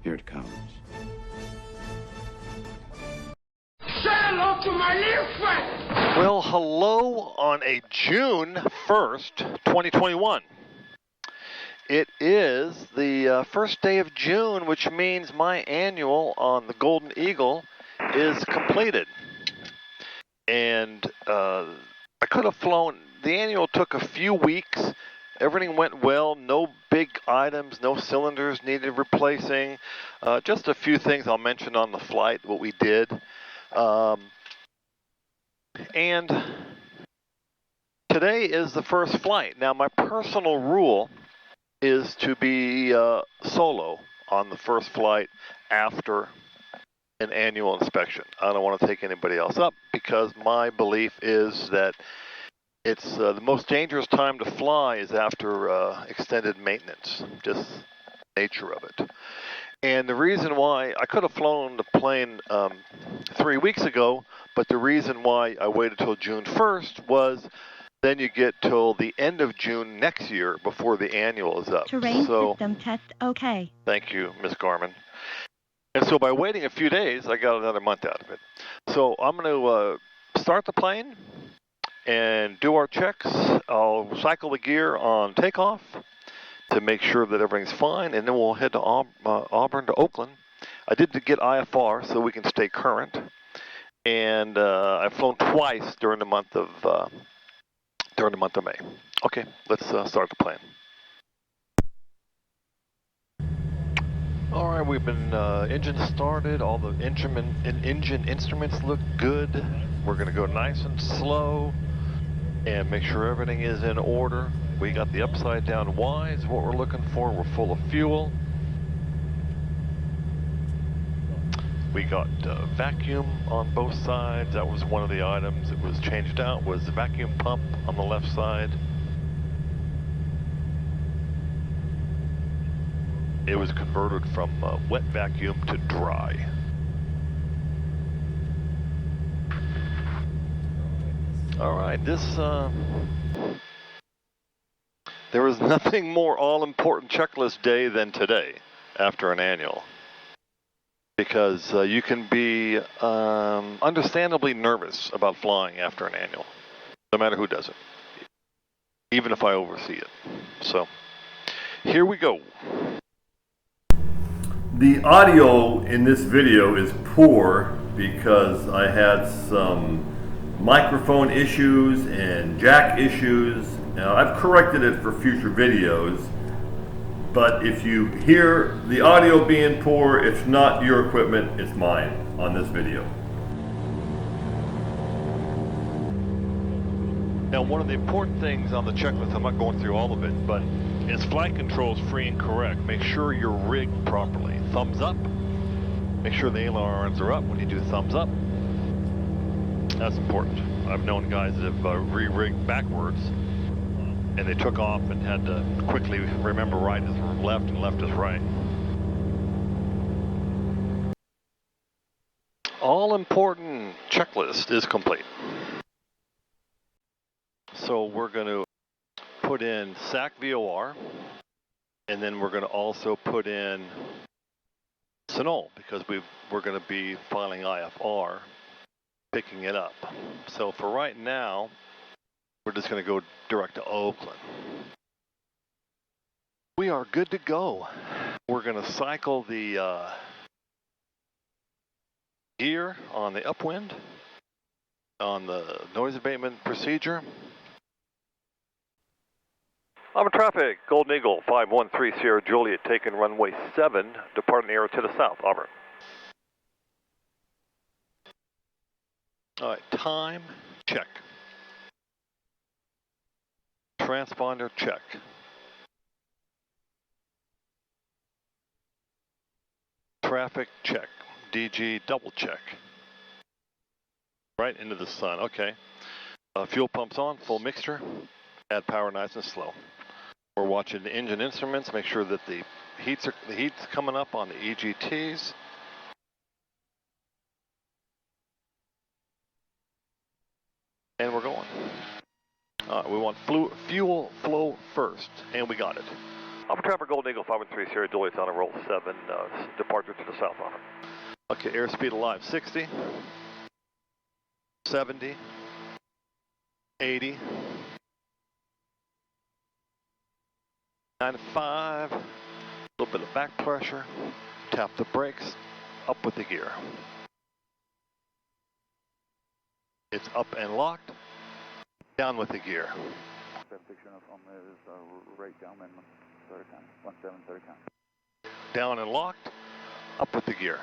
Here it comes. Say hello to my little friend! Well, hello on a June 1st, 2021. It is the first day of June, which means my annual on the Golden Eagle is completed. And I could have flown. The annual took a few weeks. Everything went well. No big items, no cylinders needed replacing. Just a few things I'll mention on the flight, what we did. And today is the first flight. Now, my personal rule is to be solo on the first flight after an annual inspection. I don't want to take anybody else up because my belief is that it's the most dangerous time to fly is after extended maintenance, just nature of it. And the reason why, I could have flown the plane 3 weeks ago, but the reason why I waited till June 1st was then you get till the end of June next year before the annual is up. Terrain system test okay. Thank you, Ms. Garmin. And so by waiting a few days, I got another month out of it. So I'm going to start the plane and do our checks. I'll cycle the gear on takeoff to make sure that everything's fine, and then we'll head to Auburn to Oakland. I did get IFR so we can stay current, and I've flown twice during the month of May. Okay, let's start the plane. All right, we've been engine started. All the engine instruments look good. We're going to go nice and slow and make sure everything is in order. We got the upside down Y is what we're looking for. We're full of fuel. We got vacuum on both sides. That was one of the items that was changed out, was the vacuum pump on the left side. It was converted from wet vacuum to dry. All right, there is nothing more all-important checklist day than today after an annual. Because you can be understandably nervous about flying after an annual, no matter who does it, even if I oversee it. So, here we go. The audio in this video is poor because I had some microphone issues and jack issues. Now, I've corrected it for future videos. But if you hear the audio being poor, it's not your equipment, it's mine on this video. Now, one of the important things on the checklist, I'm not going through all of it, but is flight controls free and correct. Make sure you're rigged properly. Thumbs up. Make sure the ailerons are up when you do thumbs up. That's important. I've known guys that have re-rigged backwards, and they took off and had to quickly remember right is left and left is right. All important checklist is complete. So we're going to put in SAC VOR, and then we're going to also put in Sonol, because we're going to be filing IFR, picking it up. So for right now, we're just going to go direct to Oakland. We are good to go. We're going to cycle the gear on the upwind, on the noise abatement procedure. I'm in traffic, Golden Eagle 513 Sierra Juliet, taking runway 7, departing arrow to the south, Auburn. All right, time, check. Transponder, check. Traffic, check. DG, double check. Right into the sun, okay. Fuel pumps on, full mixture. Add power nice and slow. We're watching the engine instruments, make sure that the heat's coming up on the EGTs. And we're going. We want fuel flow first, and we got it. Alpha Trapper Golden Eagle 513 Sierra Juliet's on a roll 7, departure to the south on it. Okay, airspeed alive 60, 70, 80, 95, a little bit of back pressure, tap the brakes, up with the gear. It's up and locked, down with the gear. 76 uniform is right down and third count, 17 third count. Down and locked, up with the gear.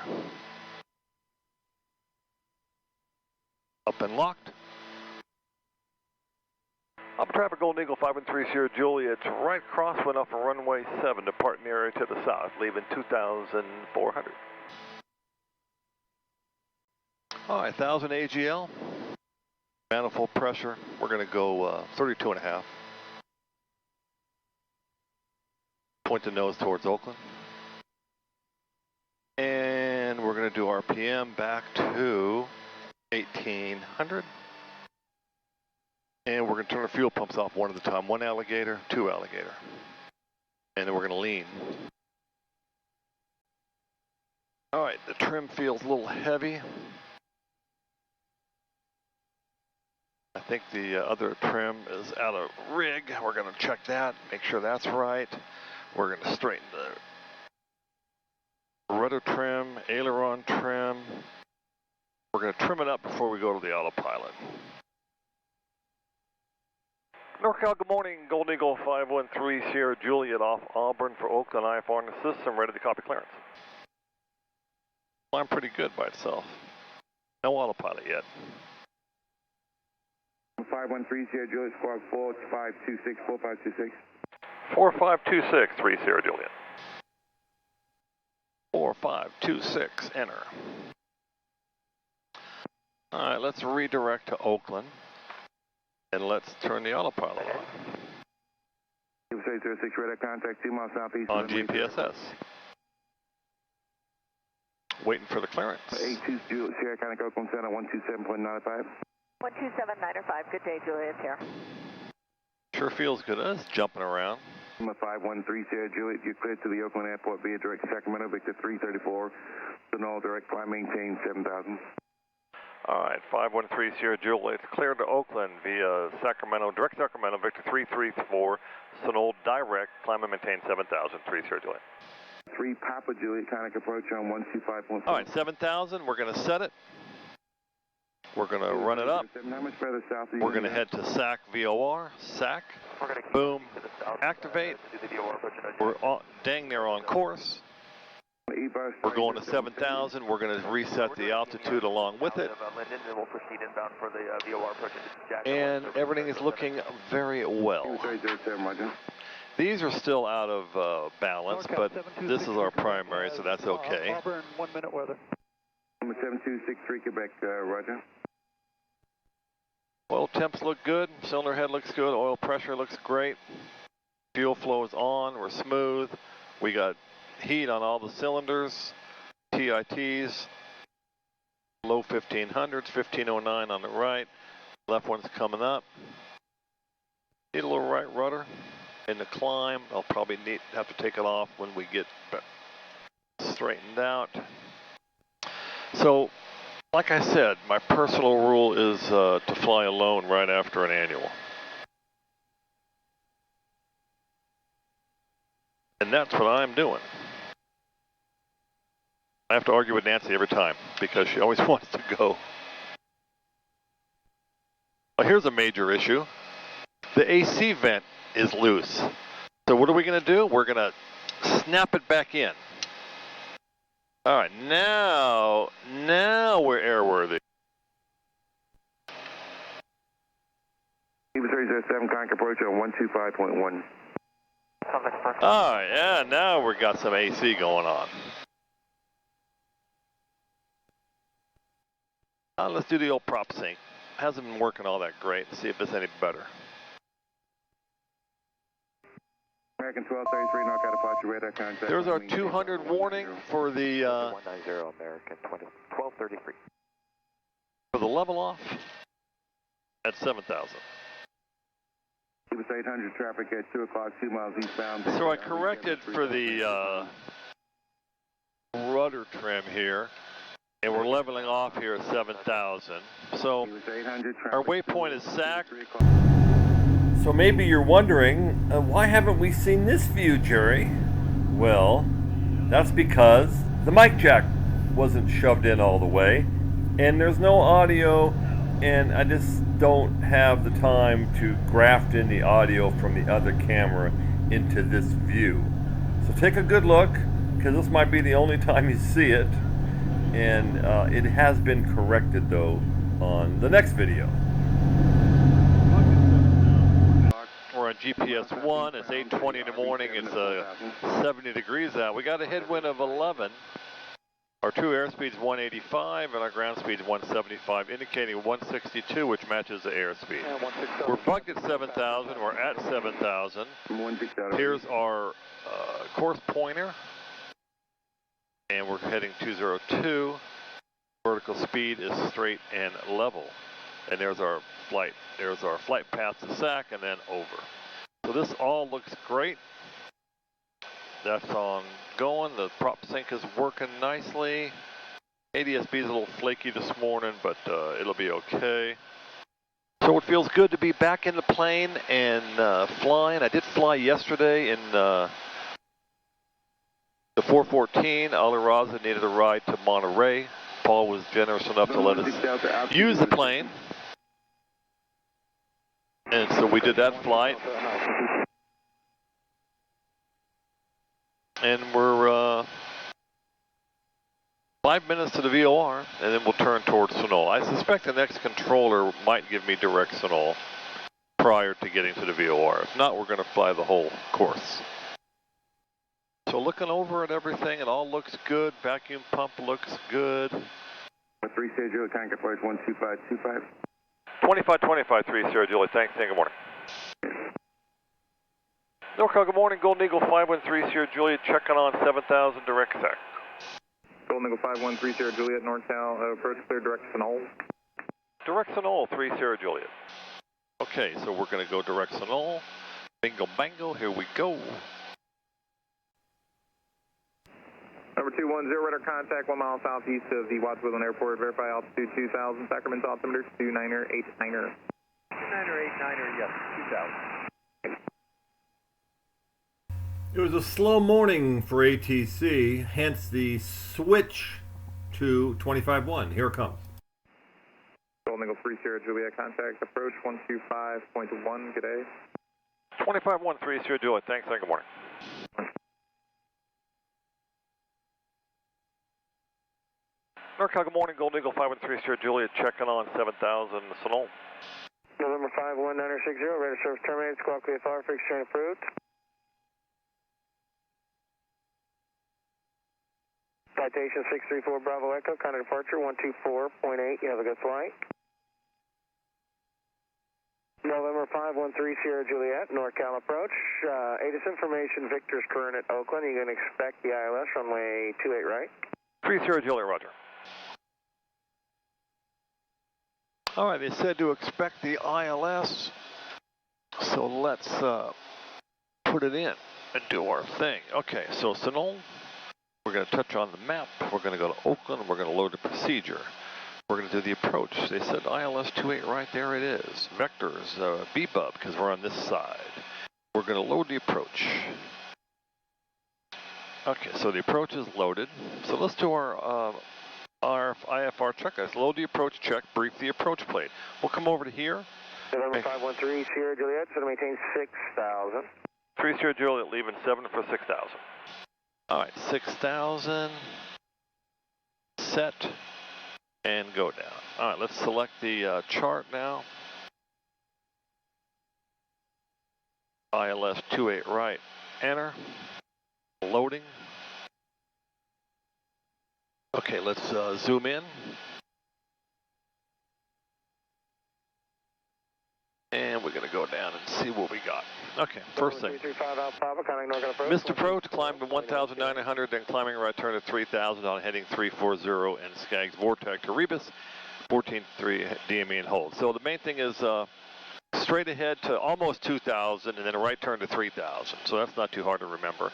Up and locked. Alpha Traffic Golden Eagle 513 Sierra Juliet, right crosswind off of runway 7, departing the area to the south, leaving 2,400. All right, 1,000 AGL. Manifold pressure, we're going to go 32.5. Point the nose towards Oakland. And we're going to do RPM back to 1,800. And we're going to turn the fuel pumps off one at a time. 1 alligator, 2 alligator. And then we're going to lean. All right, the trim feels a little heavy. I think the other trim is out of rig. We're going to check that, make sure that's right. We're going to straighten the rudder trim, aileron trim. We're going to trim it up before we go to the autopilot. NorCal, good morning. Golden Eagle 513 Sierra Juliet off Auburn for Oakland IFR in the system, ready to copy clearance. Flying pretty good by itself. No autopilot yet. 513 Sierra Juliet, squawk 4526, 4526. 4526, 3 Sierra Juliet. 4526, enter. All right, let's redirect to Oakland, and let's turn the autopilot on. 06 radar contact 2 miles southeast. On GPSS. Waiting for the clearance. 82 Juliet, Sierra Contact Oakland Center, 127.95. 127.95, good day, Juliet here. Sure feels good. It's jumping around. 513 Sierra Juliet, you're cleared to the Oakland Airport via direct Sacramento, Victor 334. Sonal direct, climb maintain 7,000. All right, 513 Sierra Juliet, cleared to Oakland via Sacramento, direct Sacramento, Victor 334, Sonal direct, climb and maintain 7,000, 3 Sierra Juliet. 3 Papa Juliet, contact approach on 125.4. All right, 7,000, we're going to set it. We're going to run it up. How much further south We're going to head to SAC VOR, SAC, boom, activate. We're on, dang near on course. We're going to 7,000. We're going to reset the altitude along with it. And everything is looking very well. These are still out of balance, but this is our primary, so that's okay. Auburn, 1 minute weather. Number 7263 Quebec, roger. Oil temps look good, cylinder head looks good, oil pressure looks great. Fuel flow is on, we're smooth. We got heat on all the cylinders, TITs, low 1500s, 1509 on the right. Left one's coming up. Need a little right rudder in the climb. I'll probably have to take it off when we get straightened out. So, like I said, my personal rule is to fly alone right after an annual. And that's what I'm doing. I have to argue with Nancy every time because she always wants to go. Well, here's a major issue. The AC vent is loose. So what are we going to do? We're going to snap it back in. All right, now we're airworthy. 307 contact approach on 125.1. All right, yeah, now we've got some AC going on. Let's do the old prop sync. Hasn't been working all that great. See if it's any better. American 1233, knockout departure radar contact. There's our 200 warning for the 190 American 1233. for the level off at 7,000. It was 800 traffic at 2 o'clock, 2 miles eastbound. So I corrected for the rudder trim here, and we're leveling off here at 7,000. So our waypoint is SAC. So maybe you're wondering, why haven't we seen this view, Jerry? Well, that's because the mic jack wasn't shoved in all the way, and there's no audio, and I just don't have the time to graft in the audio from the other camera into this view. So take a good look, because this might be the only time you see it, and it has been corrected though on the next video. We're on GPS 1, it's 8:20 in the morning, it's 70 degrees out. We got a headwind of 11. Our true airspeed's 185 and our ground speed's 175, indicating 162, which matches the airspeed. We're bugged at 7,000, we're at 7,000. Here's our course pointer, and we're heading 202. Vertical speed is straight and level. And there's our flight. There's our flight path to SAC and then over. So this all looks great. That's on going. The prop sync is working nicely. ADSB is a little flaky this morning, but it'll be okay. So it feels good to be back in the plane and flying. I did fly yesterday in the 414. Ali Raza needed a ride to Monterey. Paul was generous enough to let us use the plane. And so we did that flight. And we're 5 minutes to the VOR, and then we'll turn towards Sunol. I suspect the next controller might give me direct Sunol prior to getting to the VOR. If not, we're going to fly the whole course. So looking over at everything, it all looks good. Vacuum pump looks good. 3 Sierra Juliet, contact approach 12525. 2525, 3 Sierra Juliet, thanks, and good morning. NorCal, good morning. Golden Eagle 513 Sierra Juliet, checking on 7,000 direct SAC. Golden Eagle 513 Sierra Juliet, NorCal, approach clear direct Sunol. Direct Sunol, 3 Sierra Juliet. Okay, so we're going to go direct Sunol. Bingo bango, here we go. Number 210, radar contact 1 mile southeast of the Watts Woodland Airport. Verify altitude 2,000. Sacramento altimeter 2989er. 2989er, yes, 2,000. It was a slow morning for ATC, hence the switch to 25-1. Here it comes. Golden Eagle 3 Sierra Juliet, contact approach 125.1. Good day. 25-1, 3 Sierra Juliet, thanks, and good morning. NorCal, good morning. Golden Eagle 513 Sierra Juliet, checking on 7,000 Sunol. November 51960, radar service terminated. Squawk VFR, fixed train approved. Citation 634 Bravo Echo, contact departure 124.8. You have a good flight. November 513 Sierra Juliet, NorCal approach. ATIS information, Victor's current at Oakland. You can expect the ILS runway 28 right. 3 Sierra Juliet, roger. All right, they said to expect the ILS, so let's put it in and do our thing. Okay, so Sunol, we're going to touch on the map. We're going to go to Oakland. We're going to load the procedure. We're going to do the approach. They said ILS 28 right there it is. Vectors, BBUB, because we're on this side. We're going to load the approach. Okay, so the approach is loaded. So let's do our IFR check. Let's load the approach check, brief the approach plate. We'll come over to here. November 513 Sierra Juliet, so to maintain 6,000. 3 Sierra Juliet, leaving 7 for 6,000. All right, 6,000, set, and go down. All right, let's select the chart now. ILS 28 right, enter, loading. Okay, let's zoom in. And we're going to go down and see what we got. Okay, first thing. Missed approach, climbed to 1,900, then climbing right turn to 3,000 on heading 340 and Skaggs Vortex to Rebus, 14.3 DME and hold. So the main thing is straight ahead to almost 2,000 and then a right turn to 3,000. So that's not too hard to remember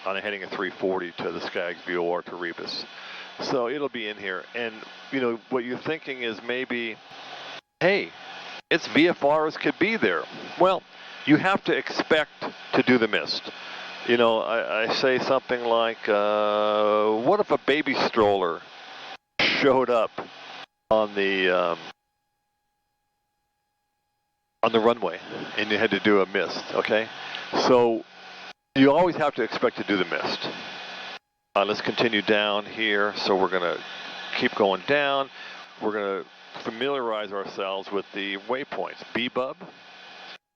on a heading of 340 to the Skaggs VOR to Rebus. So it'll be in here. And, you know, what you're thinking is maybe, hey, it's VFR as could be there. Well, you have to expect to do the mist. You know, I say something like, what if a baby stroller showed up on the runway and you had to do a mist, okay? So you always have to expect to do the mist. Let's continue down here. So we're going to keep going down. We're going to familiarize ourselves with the waypoints. Bebub,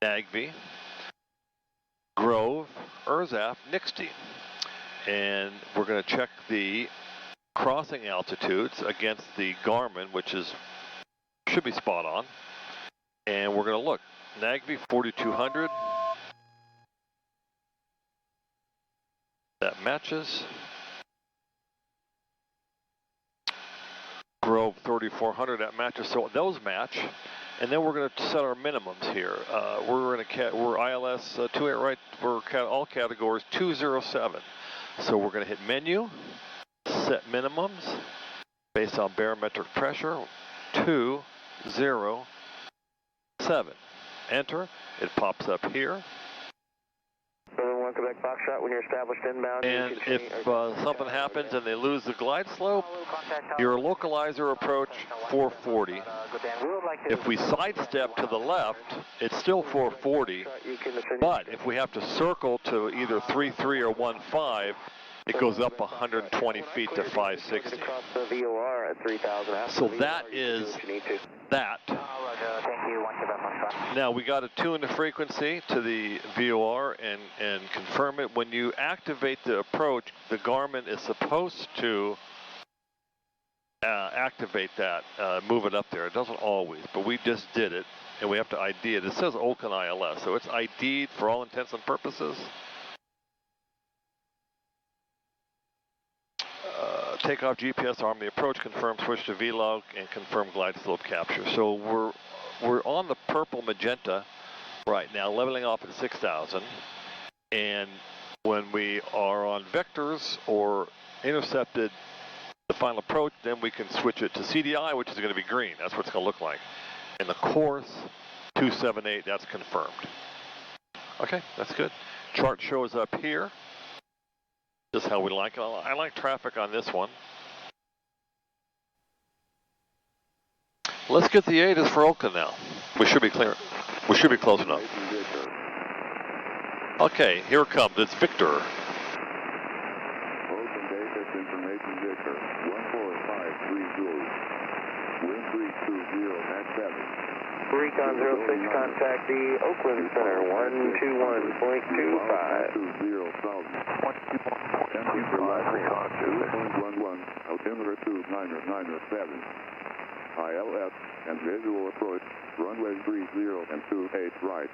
Nagby, Grove, Erzaf, Nixty. And we're going to check the crossing altitudes against the Garmin, which should be spot on. And we're going to look. Nagby 4,200. That matches. Grove 3,400, that matches. So those match. And then we're going to set our minimums here. We're ILS 28 right. We're all categories 207. So we're going to hit menu, set minimums based on barometric pressure 207. Enter. It pops up here. Quebec Foxtrot, when you're established inbound. And if something happens and they lose the glide slope, your localizer approach 440. If we sidestep to the left, it's still 440. But if we have to circle to either 33 or 15, it goes up 120 feet to 560. So that is that. Now we got to tune the frequency to the VOR and confirm it. When you activate the approach, the Garmin is supposed to activate that, move it up there. It doesn't always, but we just did it, and we have to ID it. It says Oakland ILS, so it's ID'd for all intents and purposes. Takeoff GPS arm the approach, confirm switch to VLOG, and confirm glide slope capture. So we're on the purple magenta right now, leveling off at 6,000. And when we are on vectors or intercepted the final approach, then we can switch it to CDI, which is going to be green. That's what it's going to look like. And the course 278, that's confirmed. Okay, that's good. Chart shows up here. This is how we like it. I like traffic on this one. Let's get the ATIS for Oakland now. We should be clear. We should be close enough. Okay, here it comes. It's Victor. Oakland ATIS information Victor. 14530. Wind 320 at 7. Recon 06, contact the Oakland Center 121.25. 211, altimeter 2997. ILS and visual approach, runway 30 and 28 right.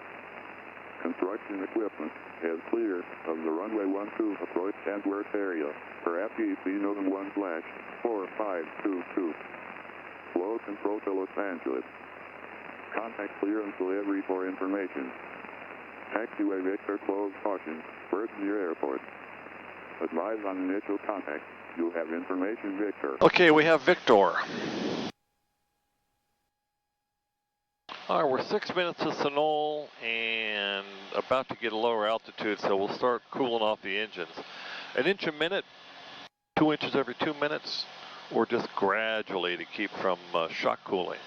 Construction equipment is clear of the runway 12 approach and work area for FEC Nova 1/4522. Flow control to Los Angeles. Contact clearance delivery for information. Taxiway Victor close caution, first near airport. Advise on initial contact. You'll have information Victor. Okay, we have Victor. All right, we're 6 minutes to Sonol and about to get a lower altitude, so we'll start cooling off the engines. 1 inch a minute, 2 inches every 2 minutes, or just gradually to keep from shock cooling.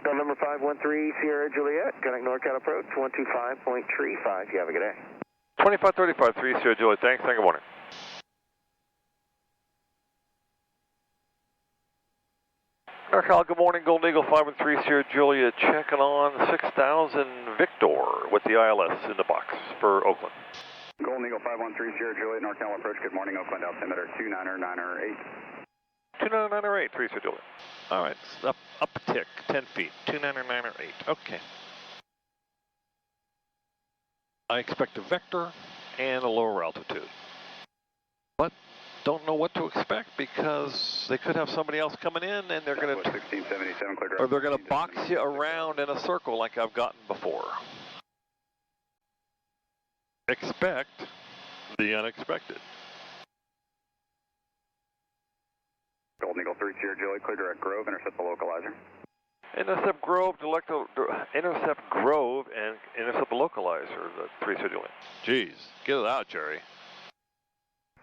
Number 513 Sierra Juliet, connect NorCal approach 125.35. You have a good day. 2535, 3 Sierra Juliet, thanks, good morning. NorCal, good morning, Golden Eagle 513 Sierra Juliet, checking on 6,000 Victor with the ILS in the box for Oakland. Golden Eagle 513 Sierra Juliet, NorCal approach, good morning, Oakland altimeter 29908. 29908, 3 Sierra Juliet. All right, up a tick, 10 feet, 29908, okay. I expect a vector and a lower altitude. But don't know what to expect because they could have somebody else coming in and they're going to, 1677, clear or they're going to box you around in a circle like I've gotten before. Expect the unexpected. Golden Eagle 3 Sierra Juliet, clear direct Grove, intercept the localizer. Intercept Grove, intercept Grove, and intercept the localizer, the 3 Sierra Juliet. Jeez, get it out, Jerry.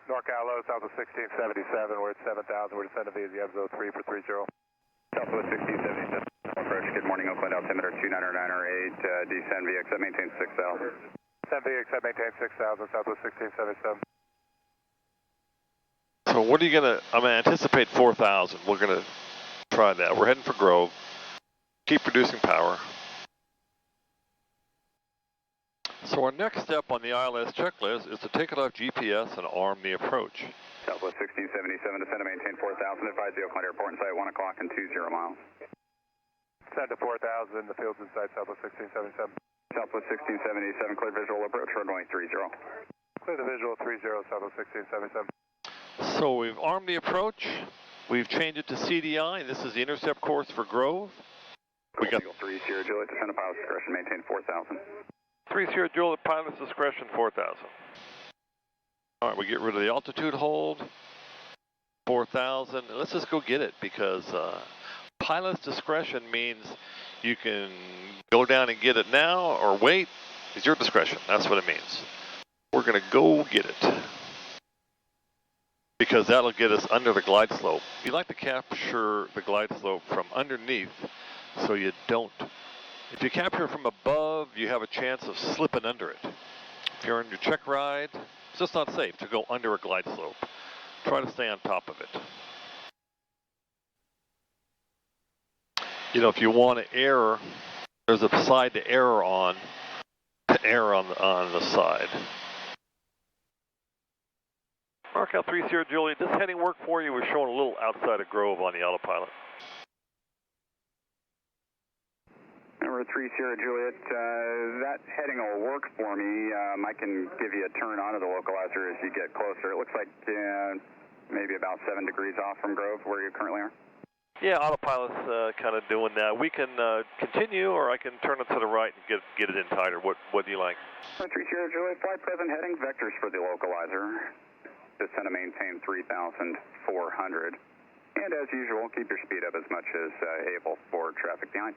NorCal low, Southwest 1677, we're at 7,000, we're descending via the Edzo 3 for 30. Southwest 1677, approach, good morning, Oakland altimeter 29908, descend via exit, maintain 6,000. Descend via exit, maintain 6,000, Southwest 1677. So what are you going to, I'm going to anticipate 4,000. We're going to try that. We're heading for Grove. Keep producing power. So our next step on the ILS checklist is to take it off GPS and arm the approach. Southwest 1677, descend to maintain 4,000, advise the Oakland Airport inside 1 o'clock and 20 miles. Descend to 4,000, the field's inside Southwest 1677. Southwest 1677, clear visual approach, runway 30. Clear the visual 30, Southwest 1677. So we've armed the approach. We've changed it to CDI. This is the intercept course for Grove. We got Eagle 3 Sierra Juliet, descend to pilot's discretion, maintain 4,000. 3 Sierra Juliet, pilot's discretion, 4,000. All right, we get rid of the altitude hold, 4,000. Let's just go get it because pilot's discretion means you can go down and get it now or wait. It's your discretion. That's what it means. We're going to go get it because that'll get us under the glide slope. You like to capture the glide slope from underneath so you don't. If you capture it from above, you have a chance of slipping under it. If you're on your check ride, it's just not safe to go under a glide slope. Try to stay on top of it. You know, if you want to err, there's a side to err on the side. NorCal 3 Sierra Juliet, this heading work for you. We're showing a little outside of Grove on the autopilot. Number 3 Sierra Juliet, that heading will work for me. I can give you a turn onto the localizer as you get closer. It looks like maybe about 7 degrees off from Grove, where you currently are. Yeah, autopilot's kind of doing that. We can continue, or I can turn it to the right and get it in tighter. What do you like? 3 Sierra Juliet, fly present heading, vectors for the localizer. Descend to maintain 3,400. And as usual, keep your speed up as much as able for traffic behind.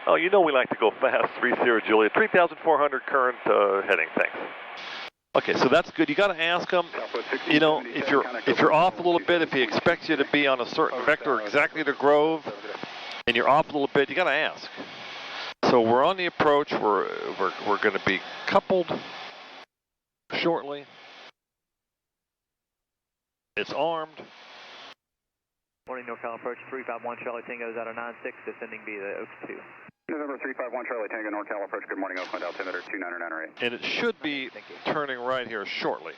Oh, you know we like to go fast, 3 Sierra Juliet. 3,400 current heading, thanks. Okay, so that's good. You got to ask them, you know, if you're off a little bit, if he expects you to be on a certain vector exactly to Grove, and you're off a little bit, you got to ask. So we're on the approach. We're going to be coupled shortly. It's armed. Morning, NorCal approach 351 Charlie Tango is out of 96, descending via the Oaks 2. November 351 Charlie Tango, NorCal approach, good morning, Oakland altimeter 29908. And it should be turning right here shortly.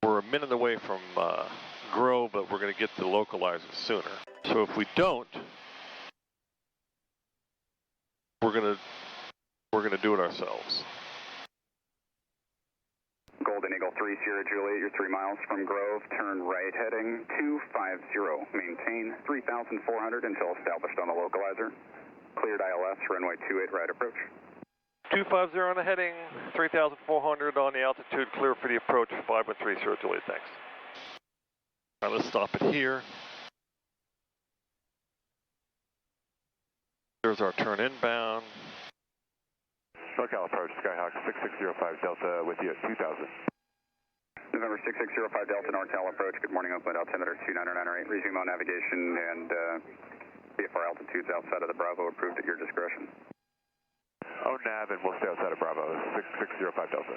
We're a minute away from Grove, but we're going to get the localizer sooner. So if we don't, we're going to do it ourselves. Golden Eagle 3 Sierra Juliet, you're 3 miles from Grove, turn right heading 250, maintain 3,400 until established on the localizer. Cleared ILS, runway 28 right approach. 250 on the heading, 3,400 on the altitude, clear for the approach, 513 Sierra Juliet, thanks. All right, let's stop it here. There's our turn inbound. NorCal approach, Skyhawk 6605 Delta with you at 2,000. November 6605 Delta, NorCal approach, good morning, Oakland altimeter 29908. Resume on navigation and VFR altitudes outside of the Bravo approved at your discretion. Oh, nav, and we'll stay outside of Bravo, 6605 Delta.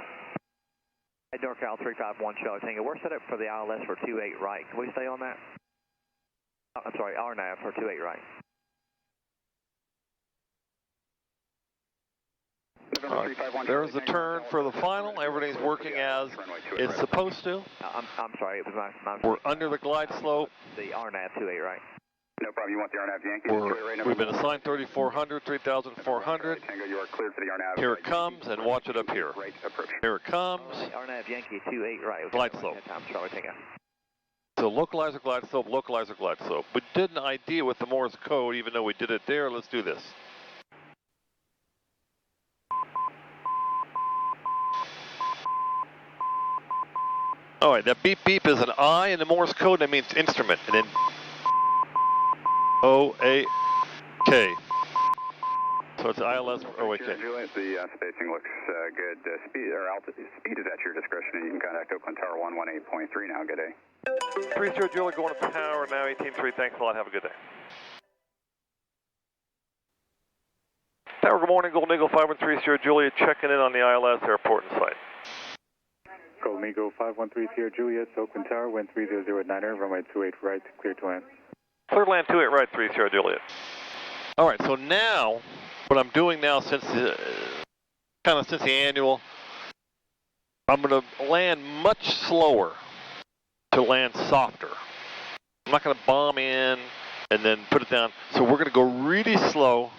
Hey, NorCal 351 Charlie Tango, we're set up for the ILS for 28 right. Can we stay on that? I'm sorry, RNAV for 28 right. There's the turn for the final. Everything's working as it's supposed to. I'm sorry, it was my We're under the glide slope. The RNAV 28 right. No problem. You want the RNAV Yankee? We've been assigned 3,400, 3,400. Tango, you are cleared for the RNAV. Here it comes, and watch it up here. Right approach. Here it comes. RNAV Yankee 28 right. Glide slope. Time, Charlie Tango. So localizer, glide slope, localizer, glide slope. We did an idea with the Morse code, even though we did it there. Let's do this. All right, that beep beep is an I in the Morse code. That means instrument, and then O-A-K. So it's ILS or OAK. Juliet, the spacing looks good. Speed or altitude, speed is at your discretion, and you can contact Oakland Tower 118.3 now. Good day. 30 Juliet going to power now, 18.3. Thanks a lot. Have a good day. Tower, good morning. Golden Eagle 5130 Juliet checking in on the ILS airport and site. Golden Eagle 5130 Juliet, Oakland Tower, wind 3009, runway 28 right, clear to land. Clear to land 28 right, 30 Juliet. All right, so now, what I'm doing now since the annual, I'm going to land much slower to land softer. I'm not going to bomb in and then put it down. So we're going to go really slow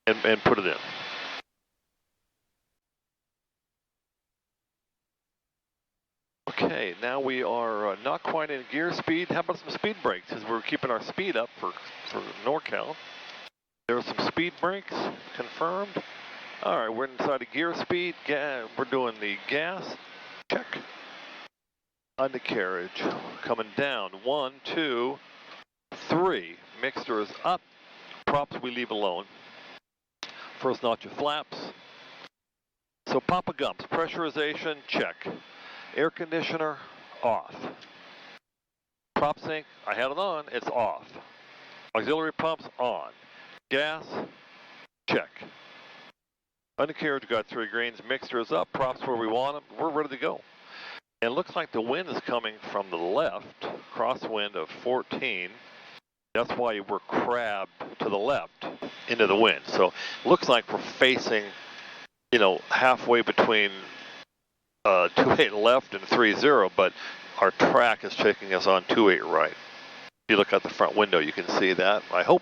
and put it in. Okay, now we are not quite in gear speed. How about some speed brakes? Because we're keeping our speed up for NorCal. There are some speed brakes confirmed. All right, we're inside of gear speed. We're doing the gas check. Undercarriage coming down. 1, 2, 3. Mixture is up. Props we leave alone. First notch of flaps. So Papa Gumps, pressurization, check. Air conditioner, off. Prop sync, I had it on, it's off. Auxiliary pumps, on. Gas, check. Undercarriage got 3 greens, mixture is up, props where we want them, we're ready to go. And it looks like the wind is coming from the left, crosswind of 14. That's why we're crabbed to the left into the wind. So it looks like we're facing, you know, halfway between 28 left and 30, but our track is taking us on 28 right. If you look out the front window, you can see that, I hope.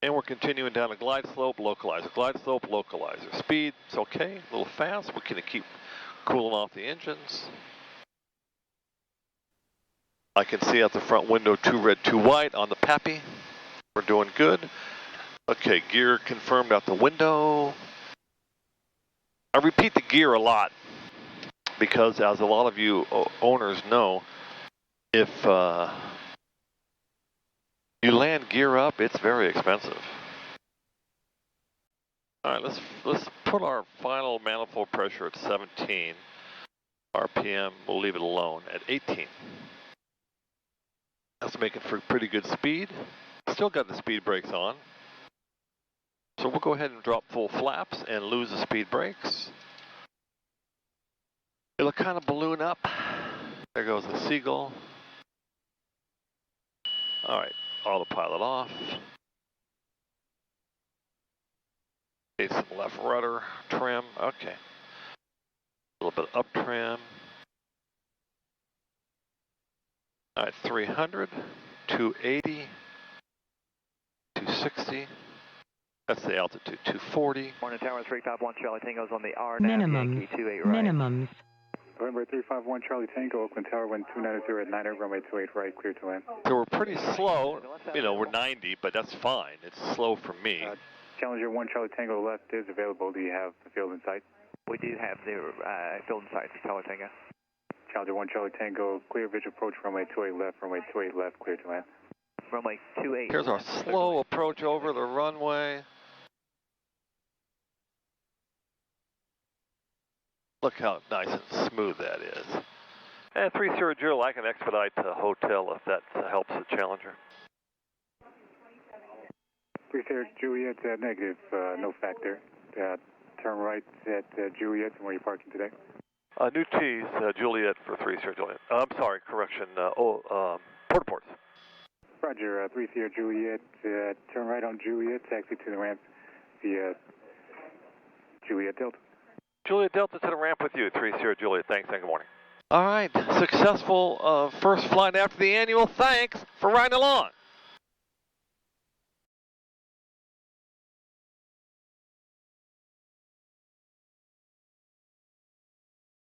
And we're continuing down a glide slope, localizer, glide slope, localizer. Speed, it's okay, a little fast. We're going to keep cooling off the engines. I can see out the front window 2 red, 2 white on the Pappy. We're doing good. Okay, gear confirmed out the window. I repeat the gear a lot because, as a lot of you owners know, if you land gear up, it's very expensive. All right, let's put our final manifold pressure at 17. RPM, we'll leave it alone at 18. That's making for pretty good speed. Still got the speed brakes on. So we'll go ahead and drop full flaps and lose the speed brakes. It'll kind of balloon up. There goes the Seagull. All right, autopilot off. Facing left rudder, trim, okay. A little bit up trim. All right, 300, 280, 260. That's the altitude, 240. Morning Tower 351 Charlie Tango's on the RNAV Minimums. Yankee 28 right. Minimums. November 351 Charlie Tango, Oakland Tower, wind 290 at 9, runway 28 right, clear to land. So we're pretty slow. You know, we're 90, but that's fine. It's slow for me. Challenger 1 Charlie Tango left is available. Do you have the field in sight? We do have the field in sight for Charlie Tango. Challenger 1 Charlie Tango, clear visual approach, runway 28 left, clear to land. Runway 28. Here's our slow approach over the runway. Look how nice and smooth that is. And 30 I can expedite to hotel if that helps the Challenger. 30 Juliet, negative, no factor. Turn right at Juliet, and where are you parking today? New T's, Juliet for 30 Juliet. I'm sorry, correction, Port-a-Ports. Roger, 30 Juliet, turn right on Juliet, taxi to the ramp via Juliet Delta. Juliet Delta to the ramp with you, 30 Juliet. Thanks and good morning. All right, successful first flight after the annual. Thanks for riding along.